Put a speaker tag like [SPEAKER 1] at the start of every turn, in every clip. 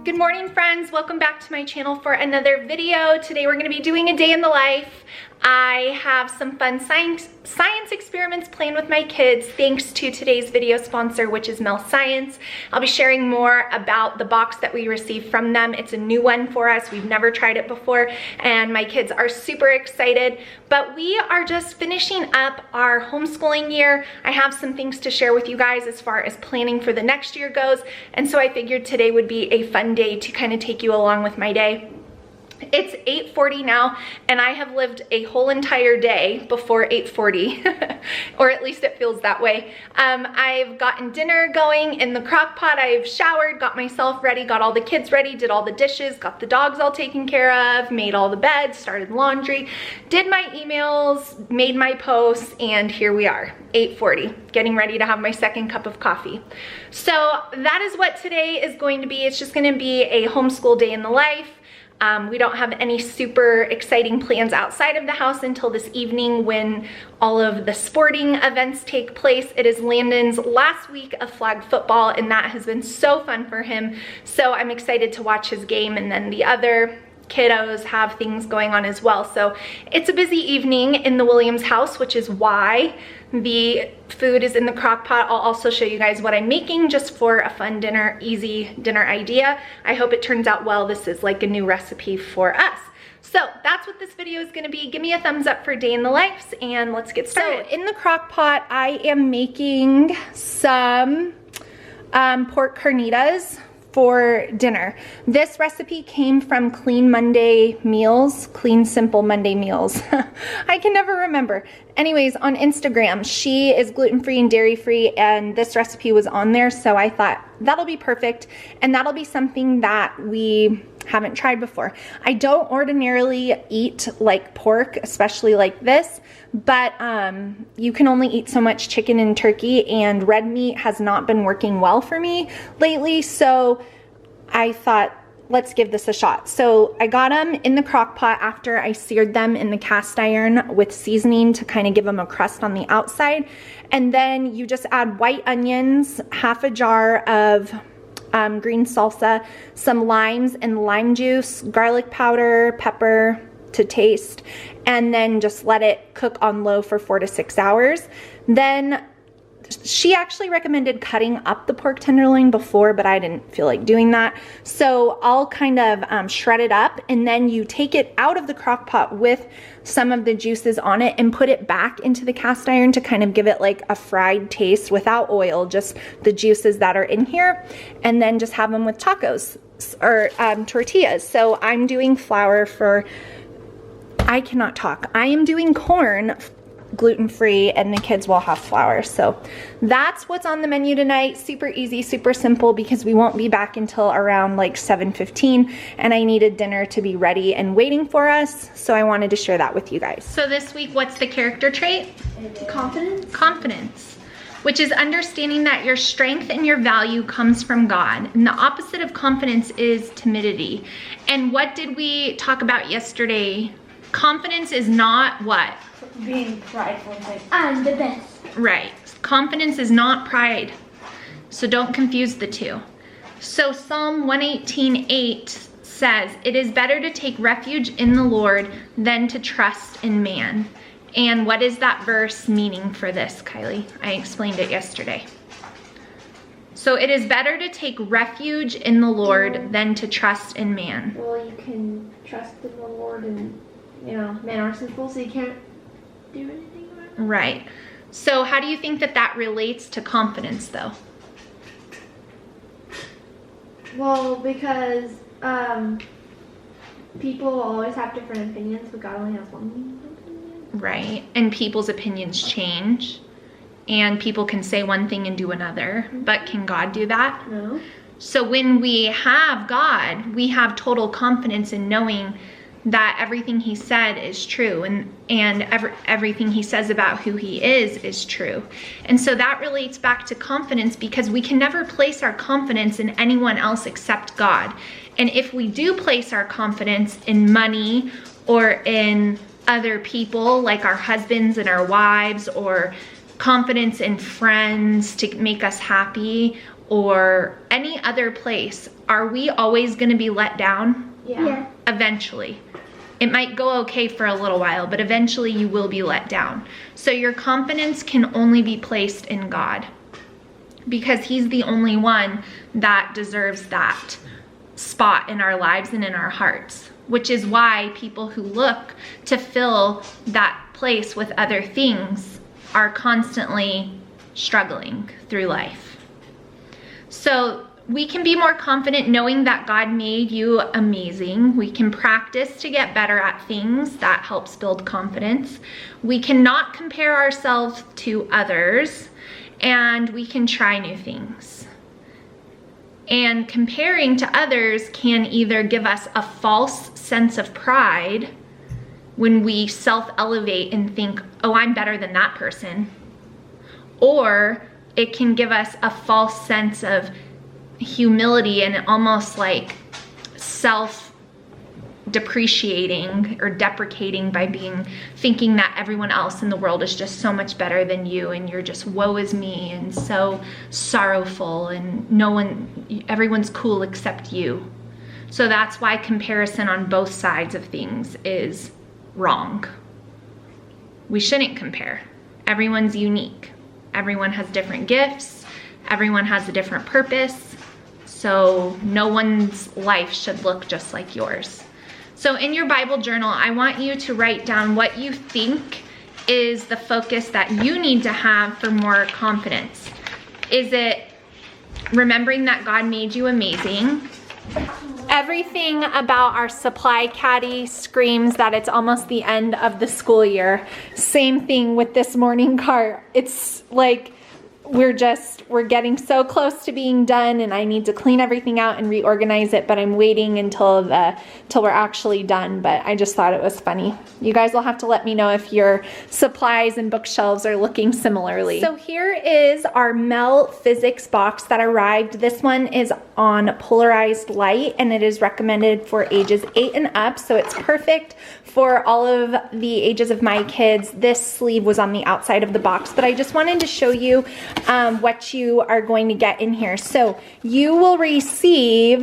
[SPEAKER 1] Good morning, friends. Welcome back to my channel for another video. Today we're going to be doing a day in the life. I have some fun science experiments planned with my kids thanks to today's video sponsor, which is Mel Science. I'll be sharing more about the box that we received from them. It's a new one for us. We've never tried it before, and my kids are super excited. But we are just finishing up our homeschooling year. I have some things to share with you guys as far as planning for the next year goes, and so I figured today would be a fun day to kind of take you along with my day. It's 8:40 now, and I have lived a whole entire day before 8:40, or at least it feels that way. I've gotten dinner going in the crock pot. I've showered, got myself ready, got all the kids ready, did all the dishes, got the dogs all taken care of, made all the beds, started laundry, did my emails, made my posts, and here we are, 8:40, getting ready to have my second cup of coffee. So that is what today is going to be. It's just going to be a homeschool day in the life. We don't have any super exciting plans outside of the house until this evening when all of the sporting events take place. It is Landon's last week of flag football, and that has been so fun for him. So I'm excited to watch his game, and then the other kiddos have things going on as well. So it's a busy evening in the Williams house, which is why the food is in the crock pot. I'll also show you guys what I'm making just for a fun dinner, easy dinner idea. I hope it turns out well. This is like a new recipe for us. So that's what this video is gonna be. Give me a thumbs up for day in the life, and let's get started. So in the crock pot, I am making some pork carnitas for dinner. This recipe came from Clean Monday Meals, Clean Simple Monday Meals. I can never remember. Anyways, on Instagram, she is gluten-free and dairy-free, and this recipe was on there, so I thought that'll be perfect, and that'll be something that we haven't tried before. I don't ordinarily eat like pork, especially like this, but you can only eat so much chicken and turkey, and red meat has not been working well for me lately, so I thought, let's give this a shot. So I got them in the crock pot after I seared them in the cast iron with seasoning to kind of give them a crust on the outside, and then you just add white onions, half a jar of green salsa, some limes and lime juice, garlic powder, pepper to taste, and then just let it cook on low for 4 to 6 hours. Then she actually recommended cutting up the pork tenderloin before, but I didn't feel like doing that. So I'll kind of shred it up, and then you take it out of the crock pot with some of the juices on it and put it back into the cast iron to kind of give it like a fried taste without oil, just the juices that are in here, and then just have them with tacos or tortillas. So I'm doing flour for, I cannot talk. I am doing corn, gluten-free, and the kids will have flour. So that's what's on the menu tonight. Super easy, super simple, because we won't be back until around like 7:15, and I needed dinner to be ready and waiting for us, so I wanted to share that with you guys. So this week, what's the character trait?
[SPEAKER 2] Confidence.
[SPEAKER 1] Confidence, which is understanding that your strength and your value comes from God, and the opposite of confidence is timidity. And what did we talk about yesterday? Confidence is not what?
[SPEAKER 2] Being prideful, like, I'm the best.
[SPEAKER 1] Right. Confidence is not pride. So don't confuse the two. So Psalm 118:8 says, "It is better to take refuge in the Lord than to trust in man." And what is that verse meaning for this, Kylie? I explained it yesterday. So it is better to take refuge in the Lord than to trust in man.
[SPEAKER 2] Well, you can trust in the Lord, and you know, men are sinful, so you can't do anything about it.
[SPEAKER 1] Right. So how do you think that that relates to confidence, though?
[SPEAKER 2] Well, because people always have different opinions, but God only has one opinion.
[SPEAKER 1] Right. And people's opinions change, and people can say one thing and do another, but can God do that?
[SPEAKER 2] No.
[SPEAKER 1] So when we have God, we have total confidence in knowing that everything he said is true, and everything he says about who he is true. And so that relates back to confidence, because we can never place our confidence in anyone else except God. And if we do place our confidence in money or in other people, like our husbands and our wives, or confidence in friends to make us happy, or any other place, are we always going to be let down?
[SPEAKER 2] Yeah.
[SPEAKER 1] Eventually. It might go okay for a little while, but eventually you will be let down. So your confidence can only be placed in God, because he's the only one that deserves that spot in our lives and in our hearts, which is why people who look to fill that place with other things are constantly struggling through life. So we can be more confident knowing that God made you amazing. We can practice to get better at things. That helps build confidence. We cannot compare ourselves to others, and we can try new things. And comparing to others can either give us a false sense of pride when we self-elevate and think, oh, I'm better than that person. Or it can give us a false sense of humility and almost like self-depreciating or deprecating by thinking that everyone else in the world is just so much better than you, and you're just woe is me and so sorrowful, and everyone's cool except you. So that's why comparison on both sides of things is wrong. We shouldn't compare. Everyone's unique. Everyone has different gifts. Everyone has a different purpose. So no one's life should look just like yours. So in your Bible journal, I want you to write down what you think is the focus that you need to have for more confidence. Is it remembering that God made you amazing? Everything about our supply caddy screams that it's almost the end of the school year. Same thing with this morning cart. It's like we're getting so close to being done, and I need to clean everything out and reorganize it, but I'm waiting until we're actually done. But I just thought it was funny. You guys will have to let me know if your supplies and bookshelves are looking similarly. So here is our Mel Physics box that arrived. This one is on polarized light, and it is recommended for ages 8 and up, so it's perfect for all of the ages of my kids. This sleeve was on the outside of the box, but I just wanted to show you what you are going to get in here. So you will receive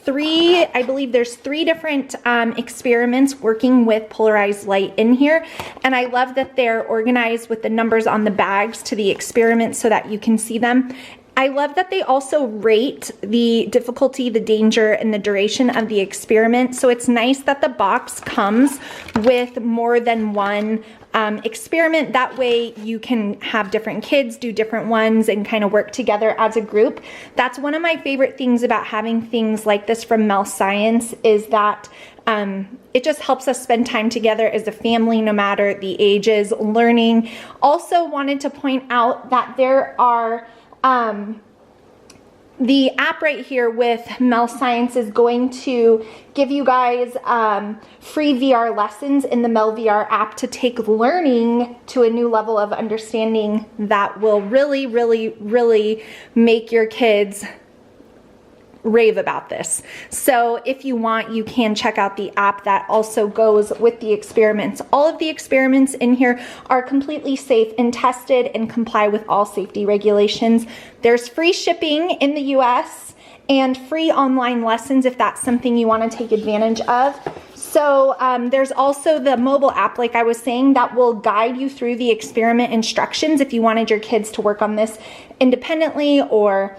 [SPEAKER 1] I believe there's 3 different experiments working with polarized light in here. And I love that they're organized with the numbers on the bags to the experiments so that you can see them. I love that they also rate the difficulty, the danger, and the duration of the experiment. So it's nice that the box comes with more than one experiment. That way you can have different kids do different ones and kind of work together as a group. That's one of my favorite things about having things like this from Mel Science, is that it just helps us spend time together as a family, no matter the ages, learning. Also wanted to point out that there are the app right here with Mel Science is going to give you guys free VR lessons in the Mel VR app to take learning to a new level of understanding that will really, really, really make your kids rave about this. So if you want, you can check out the app that also goes with the experiments. All of the experiments in here are completely safe and tested and comply with all safety regulations. There's free shipping in the US and free online lessons if that's something you want to take advantage of. So there's also the mobile app, like I was saying, that will guide you through the experiment instructions if you wanted your kids to work on this independently or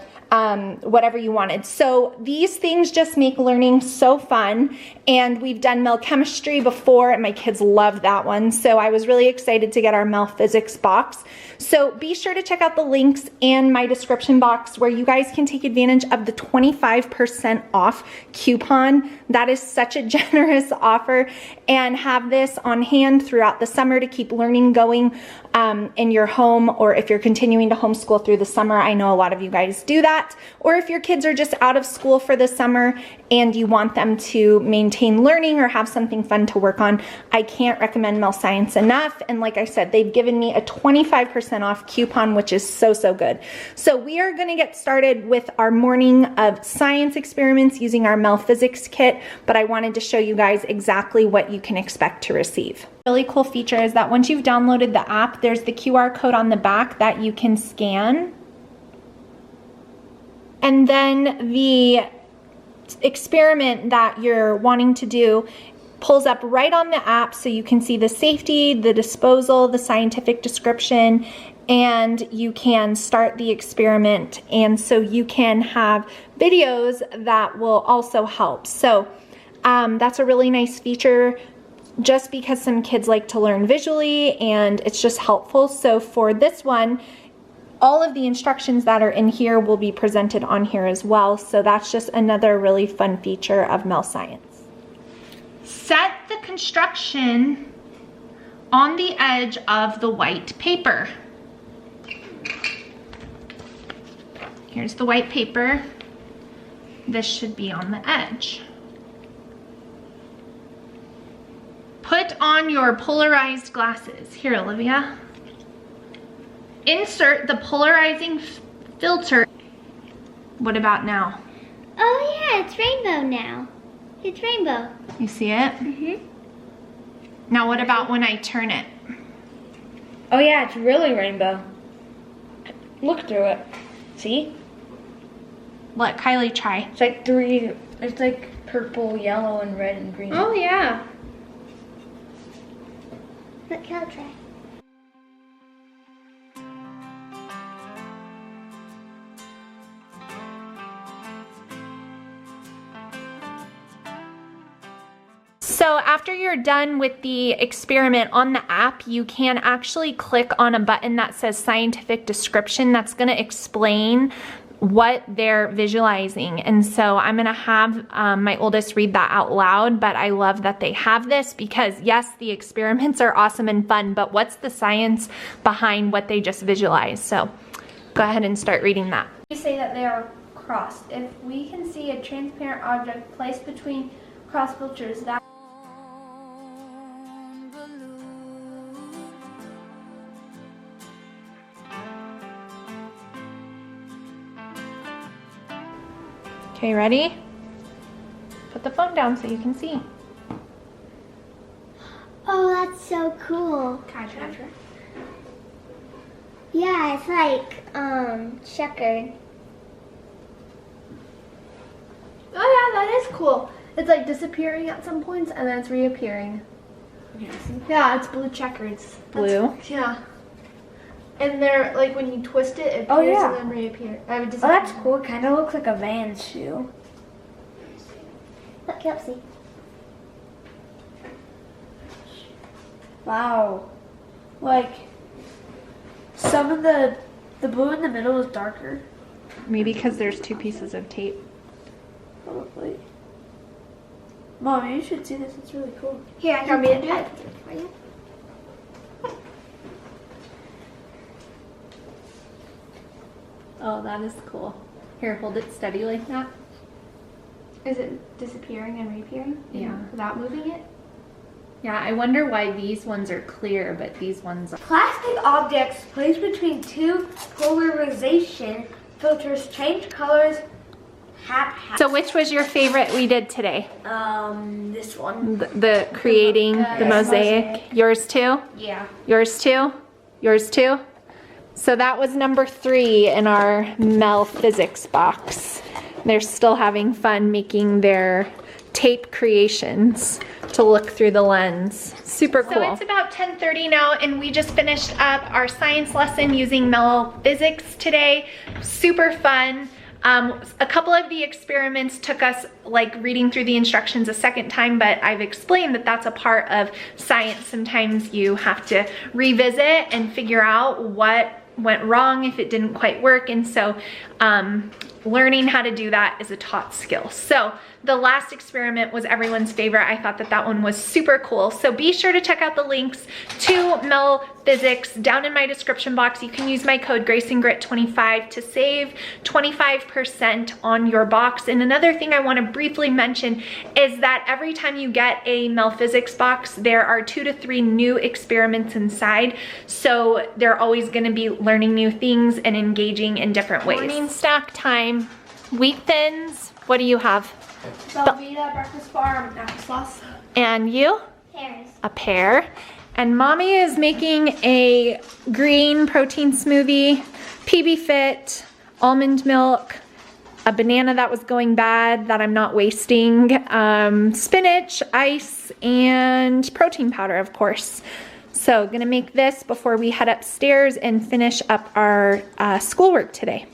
[SPEAKER 1] whatever you wanted. So these things just make learning so fun. And we've done Mel Chemistry before, and my kids love that one. So I was really excited to get our Mel Physics box. So be sure to check out the links in my description box where you guys can take advantage of the 25% off coupon. That is such a generous offer, and have this on hand throughout the summer to keep learning going in your home, or if you're continuing to homeschool through the summer. I know a lot of you guys do that. Or if your kids are just out of school for the summer and you want them to maintain learning or have something fun to work on, I can't recommend Mel Science enough. And like I said, they've given me a 25% off coupon, which is so, so good. So we are going to get started with our morning of science experiments using our Mel Physics kit, but I wanted to show you guys exactly what you can expect to receive. Really cool feature is that once you've downloaded the app, there's the QR code on the back that you can scan. And then the experiment that you're wanting to do pulls up right on the app so you can see the safety, the disposal, the scientific description, and you can start the experiment. And so you can have videos that will also help. So that's a really nice feature just because some kids like to learn visually and it's just helpful. So for this one, all of the instructions that are in here will be presented on here as well. So that's just another really fun feature of Mel Science. Set the construction on the edge of the white paper. Here's the white paper. This should be on the edge. Put on your polarized glasses. Here, Olivia. Insert the polarizing filter. What about now?
[SPEAKER 3] Oh yeah, it's rainbow now. It's rainbow.
[SPEAKER 1] You see it?
[SPEAKER 3] Mm-hmm.
[SPEAKER 1] Now what about when I turn it?
[SPEAKER 2] Oh yeah, it's really rainbow. Look through it. See?
[SPEAKER 1] Let Kylie try.
[SPEAKER 2] It's like it's like purple, yellow, and red and green.
[SPEAKER 1] Oh yeah.
[SPEAKER 3] Look, I'll try.
[SPEAKER 1] So after you're done with the experiment on the app, you can actually click on a button that says scientific description. That's going to explain what they're visualizing. And so I'm going to have my oldest read that out loud, but I love that they have this because yes, the experiments are awesome and fun, but what's the science behind what they just visualized? So go ahead and start reading that.
[SPEAKER 4] We say that they are crossed. If we can see a transparent object placed between cross filters, that
[SPEAKER 1] Okay, ready? Put the phone down so you can see.
[SPEAKER 3] Oh, that's so cool.
[SPEAKER 4] Can I try?
[SPEAKER 3] Yeah, it's like checkered.
[SPEAKER 4] Oh yeah, that is cool. It's like disappearing at some points and then it's reappearing. Yeah, it's blue checkers.
[SPEAKER 1] Blue?
[SPEAKER 4] Yeah. And they're like when you twist it, it appears
[SPEAKER 2] Oh, yeah.
[SPEAKER 4] and then reappears.
[SPEAKER 2] Oh, that's cool. It kind of looks like a Vans shoe.
[SPEAKER 3] Look, Kelsey.
[SPEAKER 2] Wow. Like, some of the blue in the middle is darker.
[SPEAKER 1] Maybe because there's two pieces of tape.
[SPEAKER 2] Probably. Mom, you should see this. It's really cool.
[SPEAKER 4] Here, I can read it.
[SPEAKER 1] Oh, that is cool. Here, hold it steady like that.
[SPEAKER 4] Is it disappearing and reappearing?
[SPEAKER 1] Yeah.
[SPEAKER 4] Without moving it?
[SPEAKER 1] Yeah, I wonder why these ones are clear, but these ones are...
[SPEAKER 2] Plastic objects placed between two polarization filters change colors haphazardly.
[SPEAKER 1] So which was your favorite we did today?
[SPEAKER 2] This one.
[SPEAKER 1] The creating the mosaic. Yours too?
[SPEAKER 2] Yeah.
[SPEAKER 1] Yours too? Yours too? So that was number 3 in our Mel Physics box. They're still having fun making their tape creations to look through the lens. Super cool. So it's about 10:30 now and we just finished up our science lesson using Mel Physics today. Super fun. A couple of the experiments took us like reading through the instructions a second time, but I've explained that that's a part of science. Sometimes you have to revisit and figure out what went wrong if it didn't quite work. And so learning how to do that is a taught skill. So the last experiment was everyone's favorite. I thought that that one was super cool. So be sure to check out the links to Mel Physics down in my description box. You can use my code GraceandGrit25 to save 25% on your box. And another thing I want to briefly mention is that every time you get a Mel Physics box, there are 2 to 3 new experiments inside. So they're always going to be learning new things and engaging in different ways. Morning snack time. Wheat Thins. What do you have?
[SPEAKER 4] Velveeta breakfast bar and applesauce.
[SPEAKER 1] And you?
[SPEAKER 3] Pears.
[SPEAKER 1] A pear. And mommy is making a green protein smoothie, PB Fit, almond milk, a banana that was going bad that I'm not wasting, spinach, ice, and protein powder, of course. So gonna make this before we head upstairs and finish up our schoolwork today.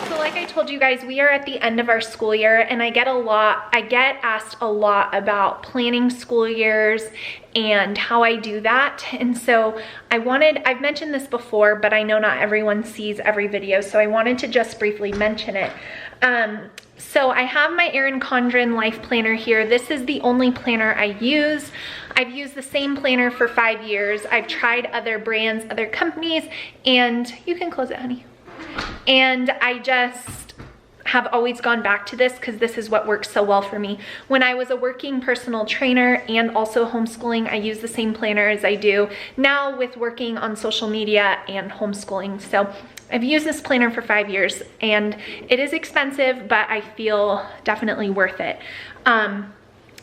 [SPEAKER 1] Like I told you guys, we are at the end of our school year, and I get asked a lot about planning school years and how I do that. And so I've mentioned this before, but I know not everyone sees every video, so I wanted to just briefly mention it. So I have my Erin Condren Life Planner here. This is the only planner I use. I've used the same planner for 5 years. I've tried other brands, other companies, and you can close it, honey. And I just have always gone back to this because this is what works so well for me. When I was a working personal trainer and also homeschooling, I use the same planner as I do now with working on social media and homeschooling. So I've used this planner for 5 years, and it is expensive, but I feel definitely worth it.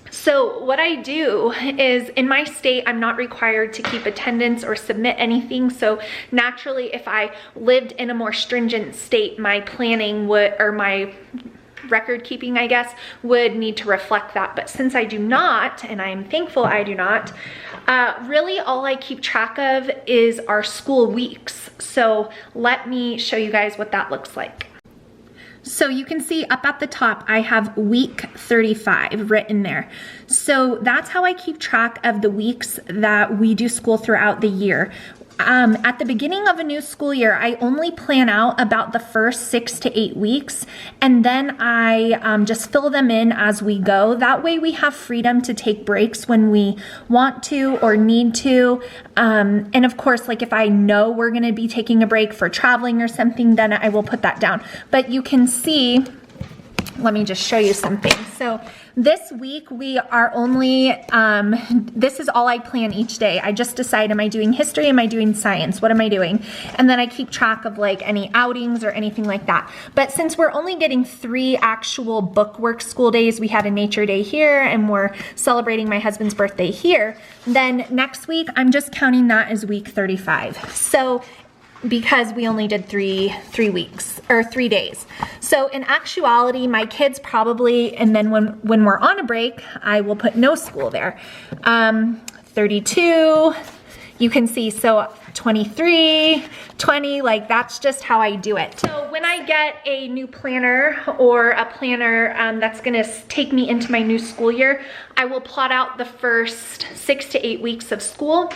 [SPEAKER 1] So what I do is, in my state, I'm not required to keep attendance or submit anything. So naturally, if I lived in a more stringent state, my planning would, or my record keeping, I guess, would need to reflect that. But since I do not, and I'm thankful I do not, really all I keep track of is our school weeks. So let me show you guys what that looks like. So you can see up at the top, I have week 35 written there. So that's how I keep track of the weeks that we do school throughout the year. At the beginning of a new school year, I only plan out about the first 6 to 8 weeks, and then I just fill them in as we go. That way we have freedom to take breaks when we want to or need to. And of course, like if I know we're gonna be taking a break for traveling or something, then I will put that down. But you can see, let me just show you something. So this week we are only, this is all I plan each day. I just decide, am I doing history? Am I doing science? What am I doing? And then I keep track of like any outings or anything like that. But since we're only getting 3 actual bookwork school days, we had a nature day here and we're celebrating my husband's birthday here, then next week I'm just counting that as week 35. So because we only did 3 weeks or 3 days. So in actuality, my kids probably, and then when we're on a break, I will put no school there. 32, you can see, so 23, 20, like that's just how I do it. So when I get a new planner or a planner that's gonna take me into my new school year, I will plot out the first 6 to 8 weeks of school.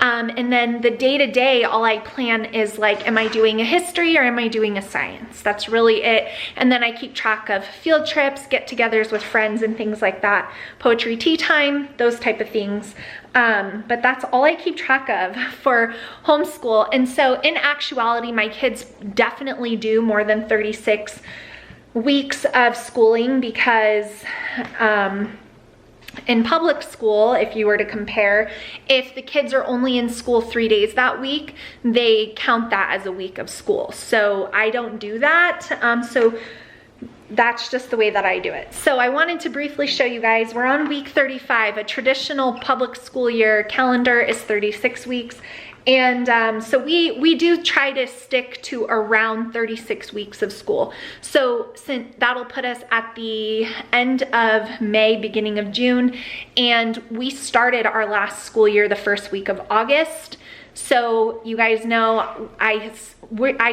[SPEAKER 1] And then the day-to-day, all I plan is like, am I doing a history or am I doing a science? That's really it. And then I keep track of field trips, get-togethers with friends and things like that, poetry tea time, those type of things. But that's all I keep track of for homeschool. And so in actuality, my kids definitely do more than 36 weeks of schooling because, in public school, if you were to compare, if the kids are only in school 3 days that week, they count that as a week of school. So I don't do that. So that's just the way that I do it. So I wanted to briefly show you guys, we're on week 35. A traditional public school year calendar is 36 weeks. And so we do try to stick to around 36 weeks of school. So since that'll put us at the end of May, beginning of June, and we started our last school year the first week of August. So you guys know, I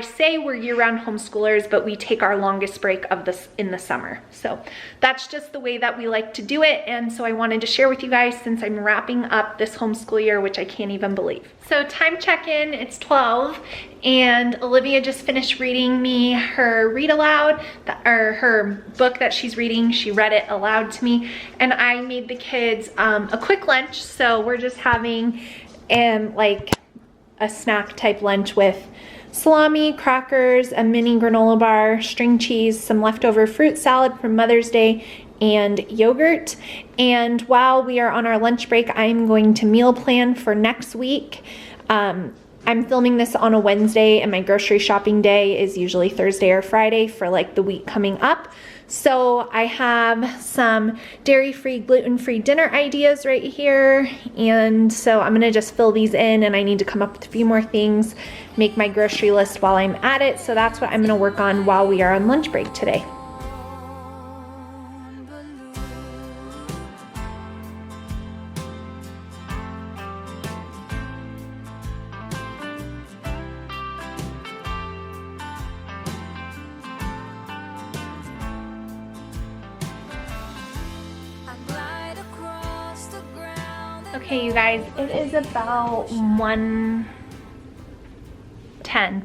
[SPEAKER 1] say we're year-round homeschoolers, but we take our longest break of this in the summer. So that's just the way that we like to do it. And so I wanted to share with you guys since I'm wrapping up this homeschool year, which I can't even believe. So time check-in, it's 12, and Olivia just finished reading me her read aloud, or her book that she's reading. She read it aloud to me, and I made the kids a quick lunch. So we're just having like a snack type lunch with salami, crackers, a mini granola bar, string cheese, some leftover fruit salad from Mother's Day, and yogurt. And while we are on our lunch break, I'm going to meal plan for next week. I'm filming this on a Wednesday, and my grocery shopping day is usually Thursday or Friday for like the week coming up. So I have some dairy-free, gluten-free dinner ideas right here. And so I'm gonna just fill these in, and I need to come up with a few more things, make my grocery list while I'm at it. So that's what I'm gonna work on while we are on lunch break today. Okay, you guys, it is about 1:10,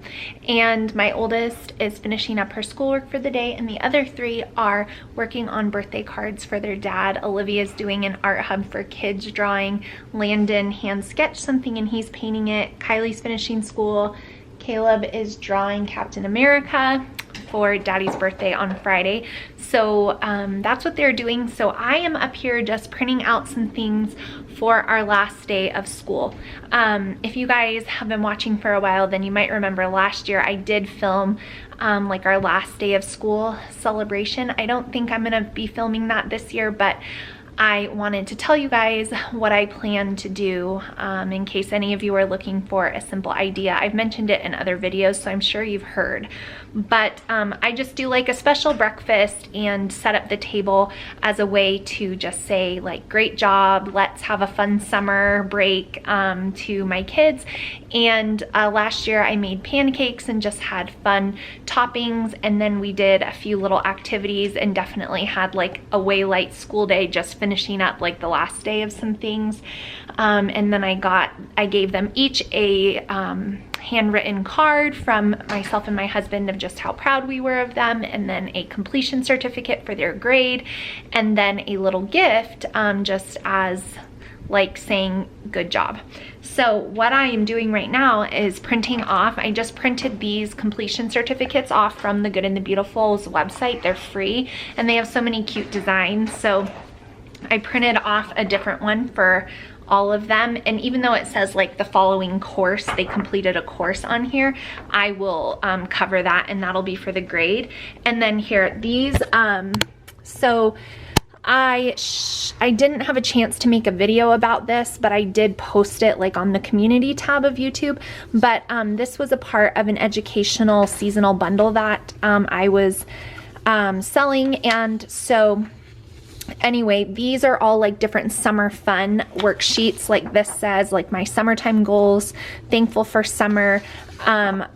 [SPEAKER 1] and my oldest is finishing up her schoolwork for the day, and the other three are working on birthday cards for their dad. Olivia's doing an art hub for kids drawing. Landon hand sketched something and he's painting it. Kylie's finishing school. Caleb is drawing Captain America for Daddy's birthday on Friday. So that's what they're doing. So I am up here just printing out some things for our last day of school. If you guys have been watching for a while, then you might remember last year I did film like our last day of school celebration. I don't think I'm gonna be filming that this year, but I wanted to tell you guys what I plan to do in case any of you are looking for a simple idea. I've mentioned it in other videos, so I'm sure you've heard. But I just do like a special breakfast and set up the table as a way to just say like, great job, let's have a fun summer break to my kids. And last year I made pancakes and just had fun toppings, and then we did a few little activities and definitely had like a way light school day, just finishing up like the last day of some things. And then I gave them each a handwritten card from myself and my husband of just how proud we were of them, and then a completion certificate for their grade, and then a little gift just as like saying good job. So what I am doing right now is printing off. I just printed these completion certificates off from the Good and the Beautiful's website. They're free and they have so many cute designs. So I printed off a different one for all of them, and even though it says like the following course, they completed a course on here, I will cover that, and that'll be for the grade. And then here, these so I didn't have a chance to make a video about this, but I did post it like on the community tab of YouTube. But this was a part of an educational seasonal bundle that I was selling, and so anyway, these are all like different summer fun worksheets. Like this says like my summertime goals, thankful for summer. I'm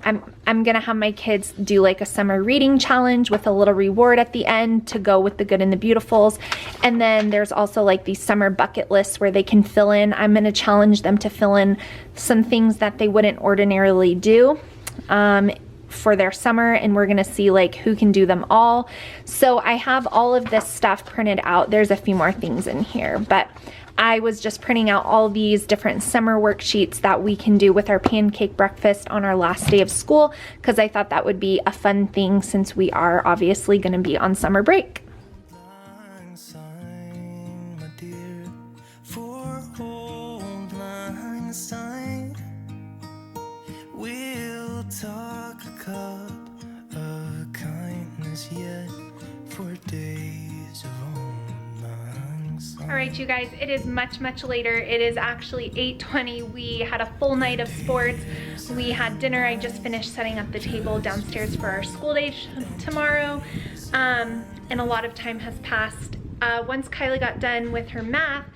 [SPEAKER 1] gonna have my kids do like a summer reading challenge with a little reward at the end to go with the Good and the Beautifuls. And then there's also like these summer bucket lists where they can fill in. I'm gonna challenge them to fill in some things that they wouldn't ordinarily do for their summer, and we're gonna see like who can do them all. So I have all of this stuff printed out. There's a few more things in here, but I was just printing out all these different summer worksheets that we can do with our pancake breakfast on our last day of school, because I thought that would be a fun thing since we are obviously gonna be on summer break.
[SPEAKER 5] Talk a cup of kindness yet for days of old lang syne.
[SPEAKER 1] All right, you guys, it is much later. It is actually 8:20. We had a full night of sports. We had dinner. I just finished setting up the table downstairs for our school day tomorrow, and a lot of time has passed. Once Kylie got done with her math,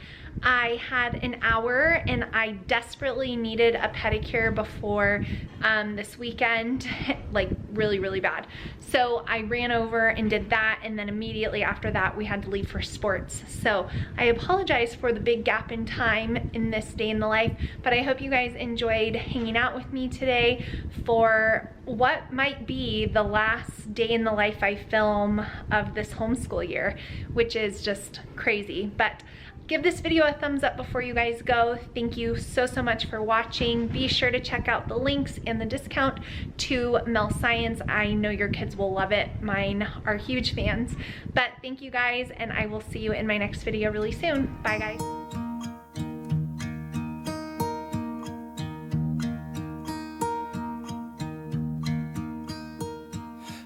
[SPEAKER 1] I had an hour and I desperately needed a pedicure before this weekend, like really bad. So I ran over and did that, and then immediately after that we had to leave for sports. So I apologize for the big gap in time in this day in the life, but I hope you guys enjoyed hanging out with me today for what might be the last day in the life I film of this homeschool year, which is just crazy. But give this video a thumbs up before you guys go. Thank you so much for watching. Be sure to check out the links and the discount to Mel Science. I know your kids will love it. Mine are huge fans. But thank you guys, and I will see you in my next video really soon. Bye guys.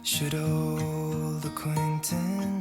[SPEAKER 5] Should old acquaintance